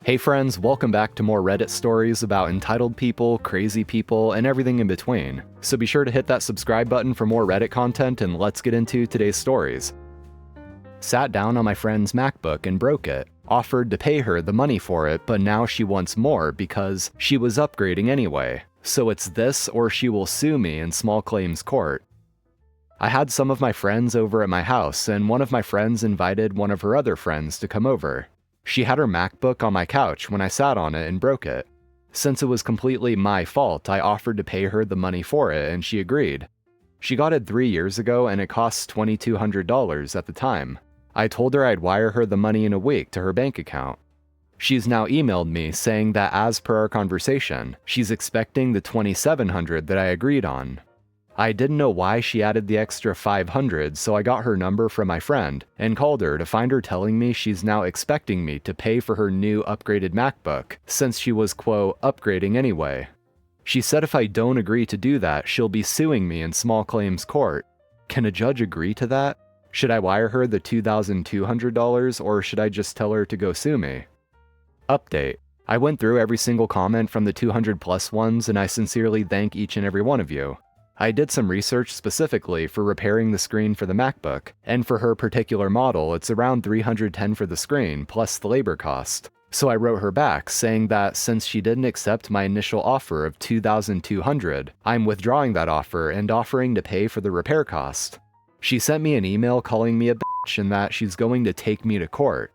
Hey friends, welcome back to more Reddit stories about entitled people, crazy people, and everything in between. So be sure to hit that subscribe button for more Reddit content, and let's get into today's stories. Sat down on my friend's MacBook and broke it. Offered to pay her the money for it, but now she wants more because she was upgrading anyway. So it's this or she will sue me in small claims court. I had some of my friends over at my house, and one of my friends invited one of her other friends to come over. She had her MacBook on my couch when I sat on it and broke it. Since it was completely my fault, I offered to pay her the money for it and she agreed. She got it 3 years ago and it cost $2,200 at the time. I told her I'd wire her the money in a week to her bank account. She's now emailed me saying that as per our conversation, she's expecting the $2,700 that I agreed on. I didn't know why she added the extra $500, so I got her number from my friend and called her to find her telling me she's now expecting me to pay for her new upgraded MacBook, since she was, quote, upgrading anyway. She said if I don't agree to do that, she'll be suing me in small claims court. Can a judge agree to that? Should I wire her the $2,200 or should I just tell her to go sue me? Update. I went through every single comment from the 200 plus ones and I sincerely thank each and every one of you. I did some research specifically for repairing the screen for the MacBook, and for her particular model it's around $310 for the screen plus the labor cost. So I wrote her back saying that since she didn't accept my initial offer of $2,200, I'm withdrawing that offer and offering to pay for the repair cost. She sent me an email calling me a bitch and that she's going to take me to court.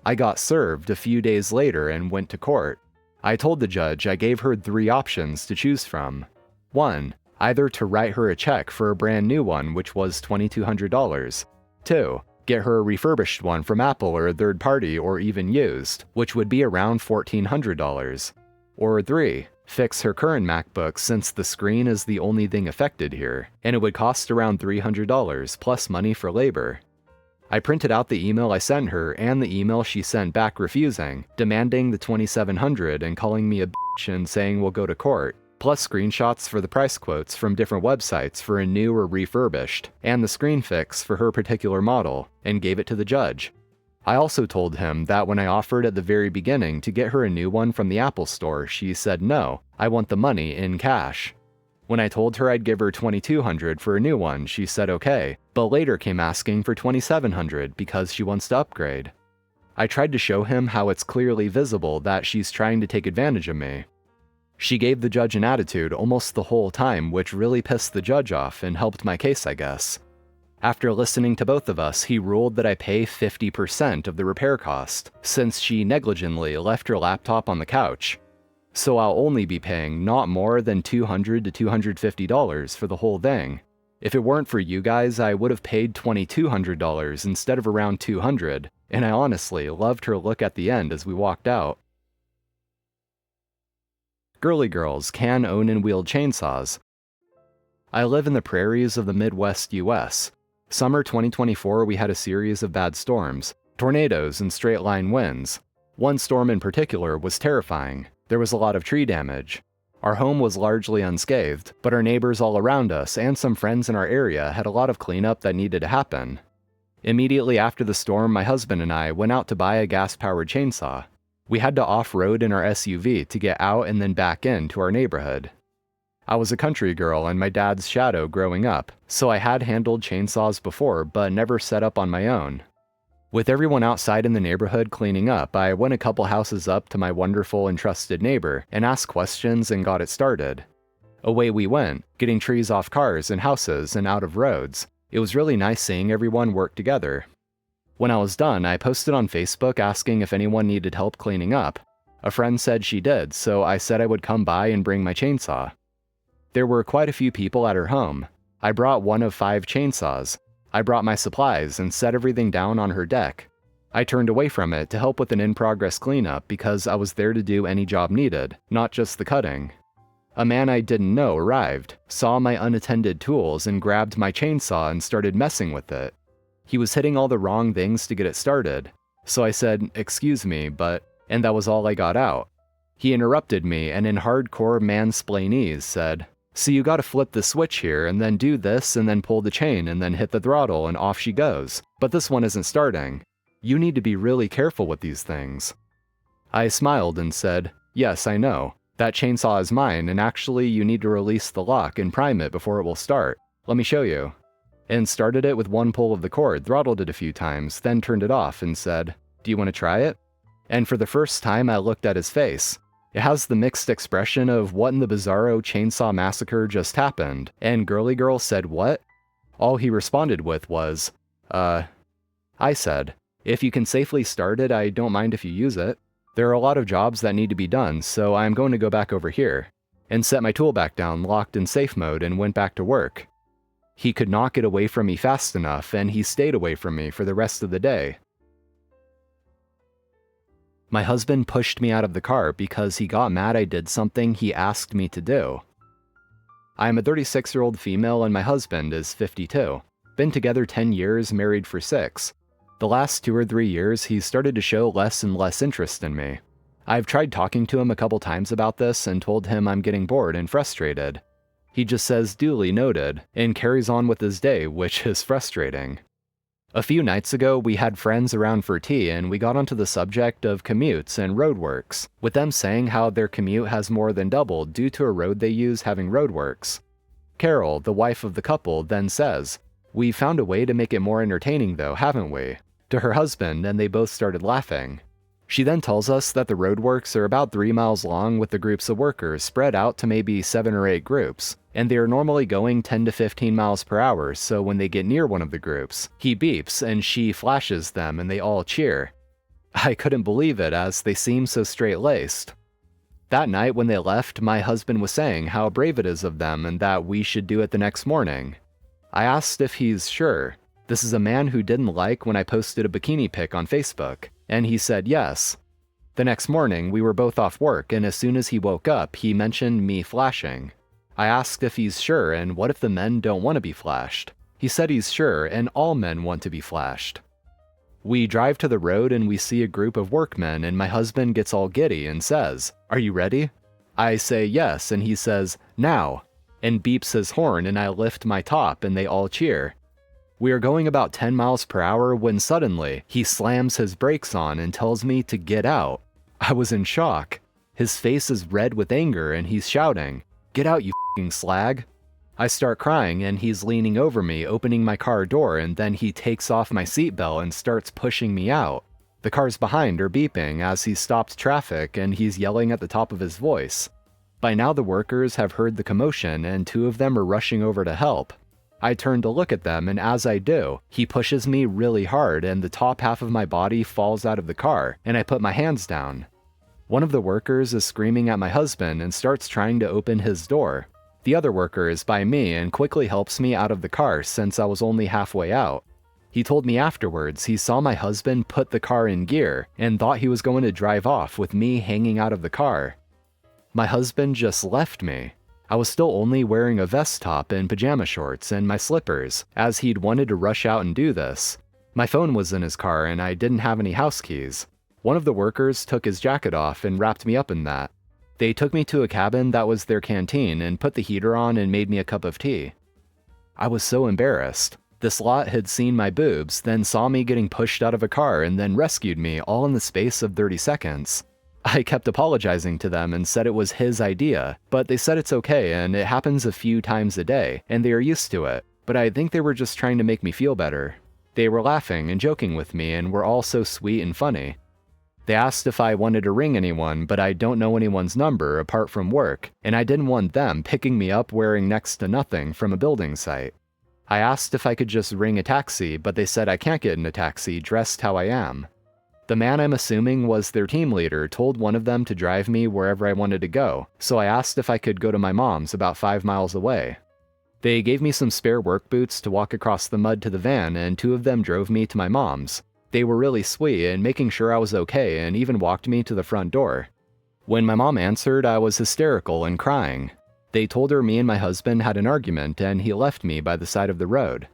I got served a few days later and went to court. I told the judge I gave her 3 options to choose from. 1. Either to write her a check for a brand new one, which was $2,200. 2. Get her a refurbished one from Apple or a third party or even used, which would be around $1,400. Or 3. Fix her current MacBook since the screen is the only thing affected here, and it would cost around $300 plus money for labor. I printed out the email I sent her and the email she sent back refusing, demanding the $2,700 and calling me a bitch and saying we'll go to court, plus screenshots for the price quotes from different websites for a new or refurbished, and the screen fix for her particular model, and gave it to the judge. I also told him that when I offered at the very beginning to get her a new one from the Apple store, she said no, I want the money in cash. When I told her I'd give her $2,200 for a new one, she said okay, but later came asking for $2,700 because she wants to upgrade. I tried to show him how it's clearly visible that she's trying to take advantage of me. She gave the judge an attitude almost the whole time, which really pissed the judge off and helped my case, I guess. After listening to both of us, he ruled that I pay 50% of the repair cost, since she negligently left her laptop on the couch. So I'll only be paying not more than $200 to $250 for the whole thing. If it weren't for you guys, I would have paid $2,200 instead of around $200, and I honestly loved her look at the end as we walked out. Girly girls can own and wield chainsaws. I live in the prairies of the Midwest US. Summer 2024 we had a series of bad storms, tornadoes and straight-line winds. One storm in particular was terrifying. There was a lot of tree damage. Our home was largely unscathed, but our neighbors all around us and some friends in our area had a lot of cleanup that needed to happen. Immediately after the storm, my husband and I went out to buy a gas-powered chainsaw. We had to off-road in our SUV to get out and then back into our neighborhood. I was a country girl and my dad's shadow growing up, so I had handled chainsaws before but never set up on my own. With everyone outside in the neighborhood cleaning up, I went a couple houses up to my wonderful and trusted neighbor and asked questions and got it started. Away we went, getting trees off cars and houses and out of roads. It was really nice seeing everyone work together. When I was done, I posted on Facebook asking if anyone needed help cleaning up. A friend said she did, so I said I would come by and bring my chainsaw. There were quite a few people at her home. I brought one of 5 chainsaws. I brought my supplies and set everything down on her deck. I turned away from it to help with an in-progress cleanup because I was there to do any job needed, not just the cutting. A man I didn't know arrived, saw my unattended tools and grabbed my chainsaw and started messing with it. He was hitting all the wrong things to get it started. So I said, "Excuse me, but," and that was all I got out. He interrupted me and in hardcore mansplainese said, "So you gotta flip the switch here and then do this and then pull the chain and then hit the throttle and off she goes. But this one isn't starting. You need to be really careful with these things." I smiled and said, "Yes, I know. That chainsaw is mine, and actually you need to release the lock and prime it before it will start. Let me show you." And started it with one pull of the cord, throttled it a few times, then turned it off and said, "Do you want to try it?" And for the first time I looked at his face. It has the mixed expression of what in the bizarro chainsaw massacre just happened, and Girly Girl said what? All he responded with was, I said, "If you can safely start it, I don't mind if you use it. There are a lot of jobs that need to be done, so I'm going to go back over here," and set my tool back down, locked in safe mode, and went back to work. He could not get away from me fast enough, and he stayed away from me for the rest of the day. My husband pushed me out of the car because he got mad I did something he asked me to do. I am a 36-year-old female and my husband is 52. Been together 10 years, married for 6. The last 2 or 3 years, he's started to show less and less interest in me. I've tried talking to him a couple times about this and told him I'm getting bored and frustrated. He just says "duly noted" and carries on with his day, which is frustrating. A few nights ago, we had friends around for tea and we got onto the subject of commutes and roadworks, with them saying how their commute has more than doubled due to a road they use having roadworks. Carol, the wife of the couple, then says, "We found a way to make it more entertaining though, haven't we?" to her husband, and they both started laughing. She then tells us that the roadworks are about 3 miles long with the groups of workers spread out to maybe 7 or 8 groups, and they are normally going 10 to 15 miles per hour, so when they get near one of the groups, he beeps and she flashes them and they all cheer. I couldn't believe it as they seem so straight-laced. That night when they left, my husband was saying how brave it is of them and that we should do it the next morning. I asked if he's sure. This is a man who didn't like when I posted a bikini pic on Facebook, and he said yes. The next morning, we were both off work, and as soon as he woke up, he mentioned me flashing. I asked if he's sure, and what if the men don't want to be flashed? He said he's sure, and all men want to be flashed. We drive to the road and we see a group of workmen, and my husband gets all giddy and says, "Are you ready?" I say yes, and he says, "Now," and beeps his horn, and I lift my top, and they all cheer. We are going about 10 miles per hour when suddenly he slams his brakes on and tells me to get out. I was in shock. His face is red with anger and he's shouting, "Get out, you f***ing slag." I start crying and he's leaning over me, opening my car door, and then he takes off my seatbelt and starts pushing me out. The cars behind are beeping as he stopped traffic and he's yelling at the top of his voice. By now the workers have heard the commotion and 2 of them are rushing over to help. I turn to look at them, and as I do, he pushes me really hard and the top half of my body falls out of the car, and I put my hands down. One of the workers is screaming at my husband and starts trying to open his door. The other worker is by me and quickly helps me out of the car since I was only halfway out. He told me afterwards he saw my husband put the car in gear and thought he was going to drive off with me hanging out of the car. My husband just left me. I was still only wearing a vest top and pajama shorts and my slippers, as he'd wanted to rush out and do this. My phone was in his car and I didn't have any house keys. One of the workers took his jacket off and wrapped me up in that. They took me to a cabin that was their canteen and put the heater on and made me a cup of tea. I was so embarrassed. This lot had seen my boobs, then saw me getting pushed out of a car and then rescued me all in the space of 30 seconds. I kept apologizing to them and said it was his idea, but they said it's okay and it happens a few times a day, and they are used to it, but I think they were just trying to make me feel better. They were laughing and joking with me and were all so sweet and funny. They asked if I wanted to ring anyone, but I don't know anyone's number apart from work, and I didn't want them picking me up wearing next to nothing from a building site. I asked if I could just ring a taxi, but they said I can't get in a taxi dressed how I am. The man I'm assuming was their team leader told one of them to drive me wherever I wanted to go, so I asked if I could go to my mom's about 5 miles away. They gave me some spare work boots to walk across the mud to the van, and 2 of them drove me to my mom's. They were really sweet and making sure I was okay and even walked me to the front door. When my mom answered, I was hysterical and crying. They told her me and my husband had an argument and he left me by the side of the road.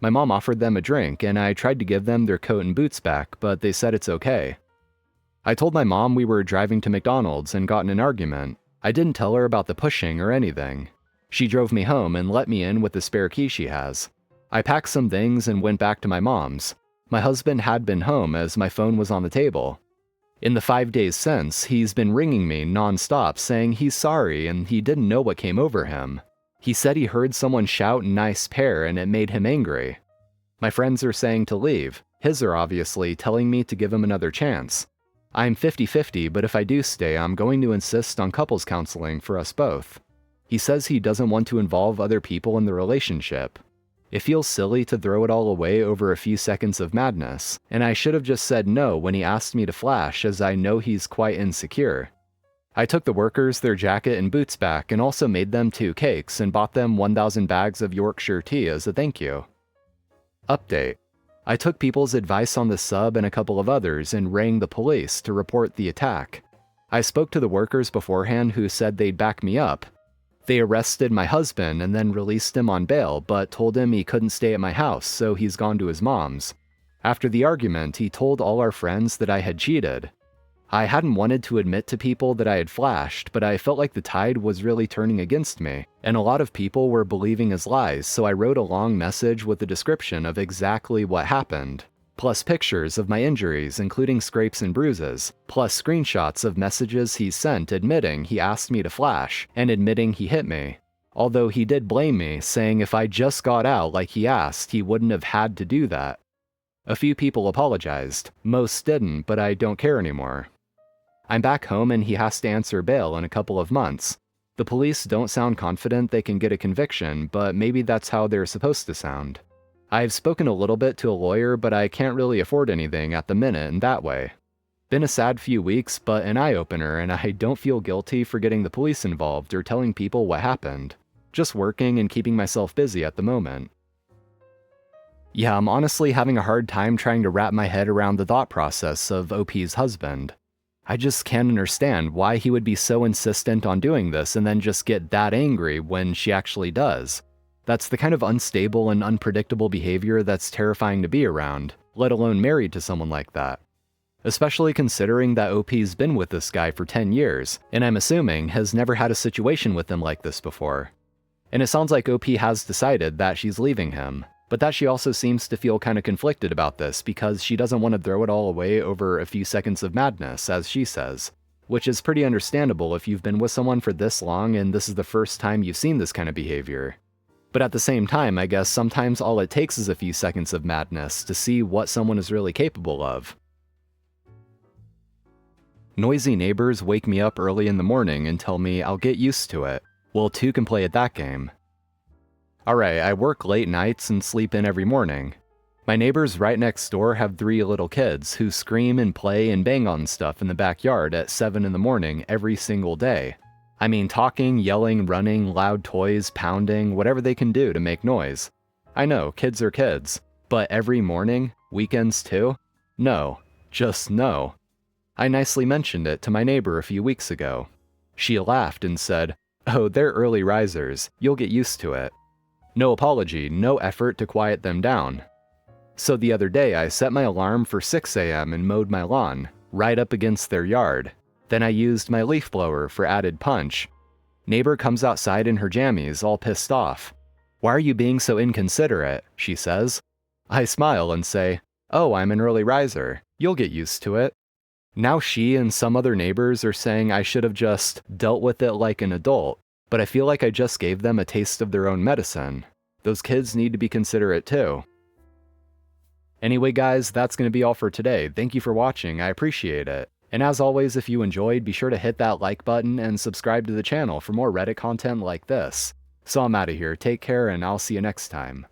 My mom offered them a drink and I tried to give them their coat and boots back, but they said it's okay. I told my mom we were driving to McDonald's and got in an argument. I didn't tell her about the pushing or anything. She drove me home and let me in with the spare key she has. I packed some things and went back to my mom's. My husband had been home as my phone was on the table. In the 5 days since, he's been ringing me nonstop saying he's sorry and he didn't know what came over him. He said he heard someone shout "nice pair" and it made him angry. My friends are saying to leave. His are obviously telling me to give him another chance. I'm 50-50, but if I do stay, I'm going to insist on couples counseling for us both. He says he doesn't want to involve other people in the relationship. It feels silly to throw it all away over a few seconds of madness, and I should have just said no when he asked me to flash, as I know he's quite insecure. I took the workers their jacket and boots back and also made them 2 cakes and bought them 1,000 bags of Yorkshire tea as a thank you. Update. I took people's advice on the sub and a couple of others and rang the police to report the attack. I spoke to the workers beforehand who said they'd back me up. They arrested my husband and then released him on bail, but told him he couldn't stay at my house, so he's gone to his mom's. After the argument, he told all our friends that I had cheated. I hadn't wanted to admit to people that I had flashed, but I felt like the tide was really turning against me, and a lot of people were believing his lies, so I wrote a long message with a description of exactly what happened, plus pictures of my injuries, including scrapes and bruises, plus screenshots of messages he sent admitting he asked me to flash, and admitting he hit me. Although he did blame me, saying if I just got out like he asked, he wouldn't have had to do that. A few people apologized. Most didn't, but I don't care anymore. I'm back home and he has to answer bail in a couple of months. The police don't sound confident they can get a conviction, but maybe that's how they're supposed to sound. I've spoken a little bit to a lawyer, but I can't really afford anything at the minute in that way. Been a sad few weeks, but an eye-opener, and I don't feel guilty for getting the police involved or telling people what happened. Just working and keeping myself busy at the moment. Yeah, I'm honestly having a hard time trying to wrap my head around the thought process of OP's husband. I just can't understand why he would be so insistent on doing this and then just get that angry when she actually does. That's the kind of unstable and unpredictable behavior that's terrifying to be around, let alone married to someone like that. Especially considering that OP's been with this guy for 10 years, and I'm assuming has never had a situation with him like this before. And it sounds like OP has decided that she's leaving him, but that she also seems to feel kind of conflicted about this because she doesn't want to throw it all away over a few seconds of madness, as she says, which is pretty understandable if you've been with someone for this long and this is the first time you've seen this kind of behavior. But at the same time, I guess sometimes all it takes is a few seconds of madness to see what someone is really capable of. Noisy neighbors wake me up early in the morning and tell me I'll get used to it. Well, 2 can play at that game. Alright, I work late nights and sleep in every morning. My neighbors right next door have 3 little kids who scream and play and bang on stuff in the backyard at 7 in the morning every single day. I mean, talking, yelling, running, loud toys, pounding, whatever they can do to make noise. I know, kids are kids, but every morning, weekends too? No, just no. I nicely mentioned it to my neighbor a few weeks ago. She laughed and said, "Oh, they're early risers, you'll get used to it." No apology, no effort to quiet them down. So the other day I set my alarm for 6 a.m. and mowed my lawn, right up against their yard. Then I used my leaf blower for added punch. Neighbor comes outside in her jammies, all pissed off. "Why are you being so inconsiderate?" she says. I smile and say, "Oh, I'm an early riser. You'll get used to it." Now she and some other neighbors are saying I should have just dealt with it like an adult, but I feel like I just gave them a taste of their own medicine. Those kids need to be considerate too. Anyway guys, that's going to be all for today. Thank you for watching, I appreciate it. And as always, if you enjoyed, be sure to hit that like button and subscribe to the channel for more Reddit content like this. So I'm out of here, take care, and I'll see you next time.